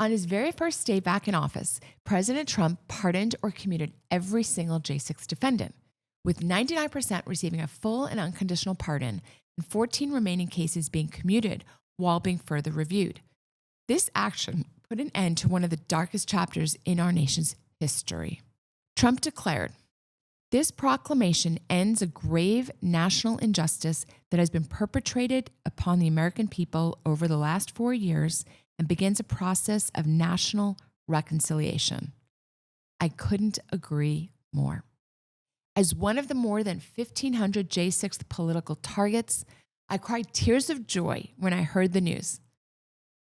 On his very first day back in office, President Trump pardoned or commuted every single J6 defendant, with 99% receiving a full and unconditional pardon and 14 remaining cases being commuted while being further reviewed. This action put an end to one of the darkest chapters in our nation's history. Trump declared, "This proclamation ends a grave national injustice that has been perpetrated upon the American people over the last 4 years and begins a process of national reconciliation." I couldn't agree more. As one of the more than 1,500 J6 political targets, I cried tears of joy when I heard the news.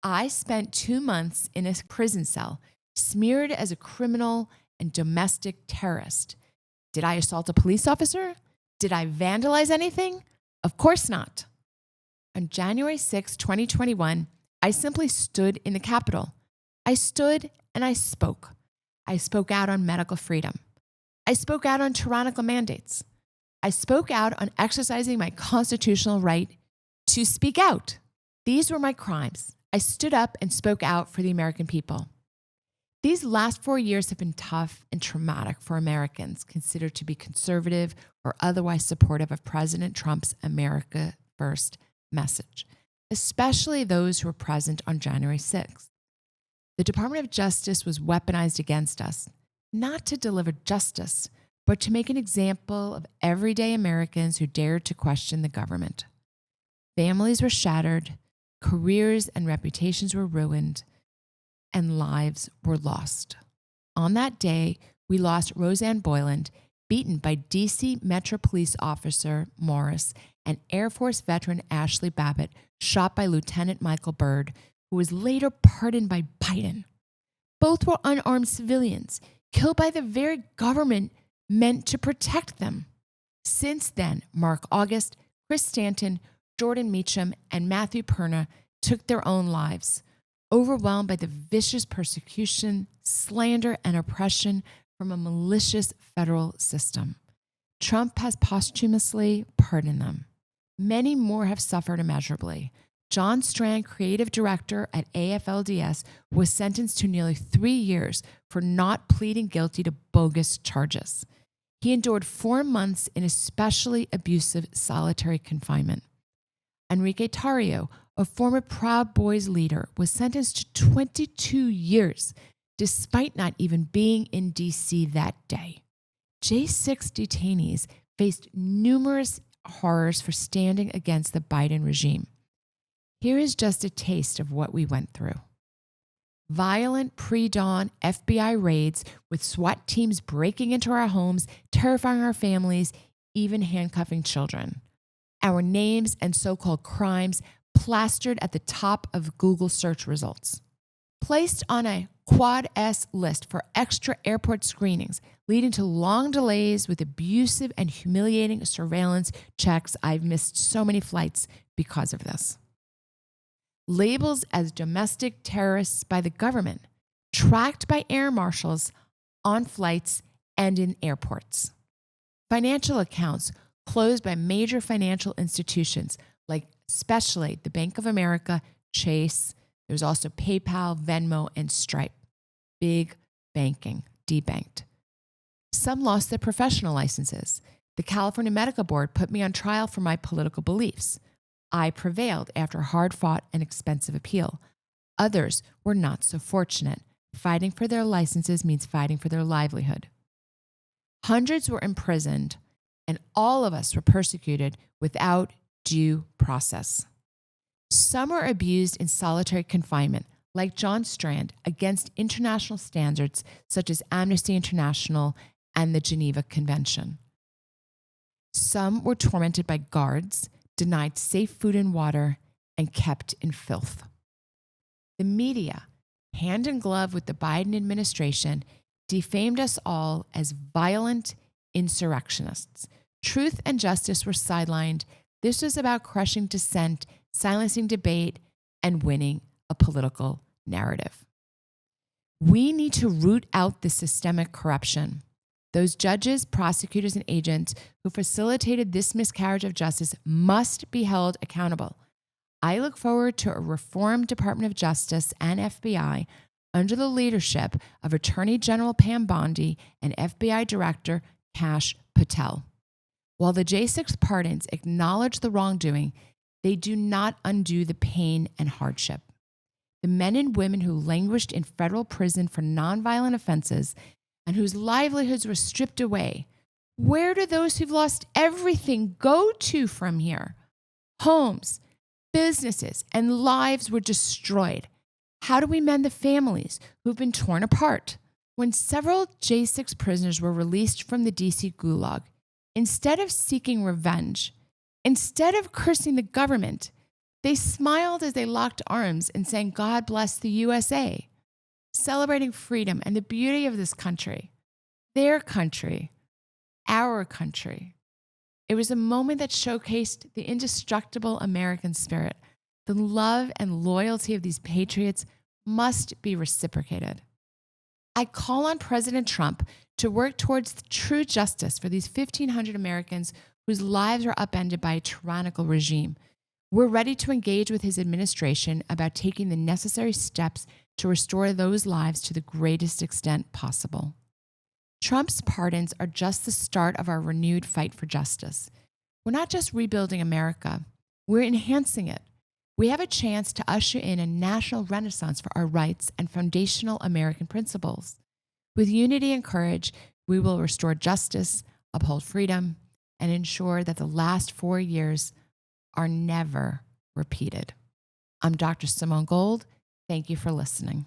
I spent 2 months in a prison cell, smeared as a criminal and domestic terrorist. Did I assault a police officer? Did I vandalize anything? Of course not. On January 6, 2021, I simply stood in the Capitol. I stood and I spoke. I spoke out on medical freedom. I spoke out on tyrannical mandates. I spoke out on exercising my constitutional right to speak out. These were my crimes. I stood up and spoke out for the American people. These last 4 years have been tough and traumatic for Americans considered to be conservative or otherwise supportive of President Trump's America First message, especially those who were present on January 6th. The Department of Justice was weaponized against us, not to deliver justice, but to make an example of everyday Americans who dared to question the government. Families were shattered, careers and reputations were ruined, and lives were lost. On that day, we lost Roseanne Boyland, beaten by DC Metro Police Officer Morris and Air Force veteran Ashley Babbitt, shot by Lieutenant Michael Byrd, who was later pardoned by Biden. Both were unarmed civilians, killed by the very government meant to protect them. Since then, Mark August, Chris Stanton, Jordan Meacham, and Matthew Perna took their own lives, overwhelmed by the vicious persecution, slander, and oppression from a malicious federal system. Trump has posthumously pardoned them. Many more have suffered immeasurably. John Strand, creative director at AFLDS, was sentenced to nearly 3 years for not pleading guilty to bogus charges. He endured 4 months in especially abusive solitary confinement. Enrique Tarrio, a former Proud Boys leader, was sentenced to 22 years, despite not even being in D.C. that day. J6 detainees faced numerous horrors for standing against the Biden regime. Here is just a taste of what we went through. Violent pre-dawn FBI raids with SWAT teams breaking into our homes, terrifying our families, even handcuffing children. Our names and so-called crimes plastered at the top of Google search results. Placed on a Quad S list for extra airport screenings, leading to long delays with abusive and humiliating surveillance checks. I've missed so many flights because of this. Labels as domestic terrorists by the government, tracked by air marshals on flights and in airports. Financial accounts closed by major financial institutions like especially the Bank of America, Chase. There's also PayPal, Venmo, and Stripe. Big banking, debanked. Some lost their professional licenses. The California Medical Board put me on trial for my political beliefs. I prevailed after a hard-fought and expensive appeal. Others were not so fortunate. Fighting for their licenses means fighting for their livelihood. Hundreds were imprisoned, and all of us were persecuted without due process. Some were abused in solitary confinement, like John Strand, against international standards such as Amnesty International and the Geneva Convention. Some were tormented by guards, denied safe food and water, and kept in filth. The media, hand in glove with the Biden administration, defamed us all as violent insurrectionists. Truth and justice were sidelined. This was about crushing dissent, silencing debate, and winning a political narrative. We need to root out the systemic corruption. Those judges, prosecutors, and agents who facilitated this miscarriage of justice must be held accountable. I look forward to a reformed Department of Justice and FBI under the leadership of Attorney General Pam Bondi and FBI Director Kash Patel. While the J6 pardons acknowledge the wrongdoing, they do not undo the pain and hardship. The men and women who languished in federal prison for nonviolent offenses and whose livelihoods were stripped away, where do those who've lost everything go to from here? Homes, businesses, and lives were destroyed. How do we mend the families who've been torn apart? When several J6 prisoners were released from the DC Gulag, instead of seeking revenge, instead of cursing the government, they smiled as they locked arms and sang "God Bless the USA," celebrating freedom and the beauty of this country, their country, our country. It was a moment that showcased the indestructible American spirit. The love and loyalty of these patriots must be reciprocated. I call on President Trump to work towards true justice for these 1,500 Americans whose lives were upended by a tyrannical regime. We're ready to engage with his administration about taking the necessary steps to restore those lives to the greatest extent possible. Trump's pardons are just the start of our renewed fight for justice. We're not just rebuilding America, we're enhancing it. We have a chance to usher in a national renaissance for our rights and foundational American principles. With unity and courage, we will restore justice, uphold freedom, and ensure that the last 4 years are never repeated. I'm Dr. Simone Gold. Thank you for listening.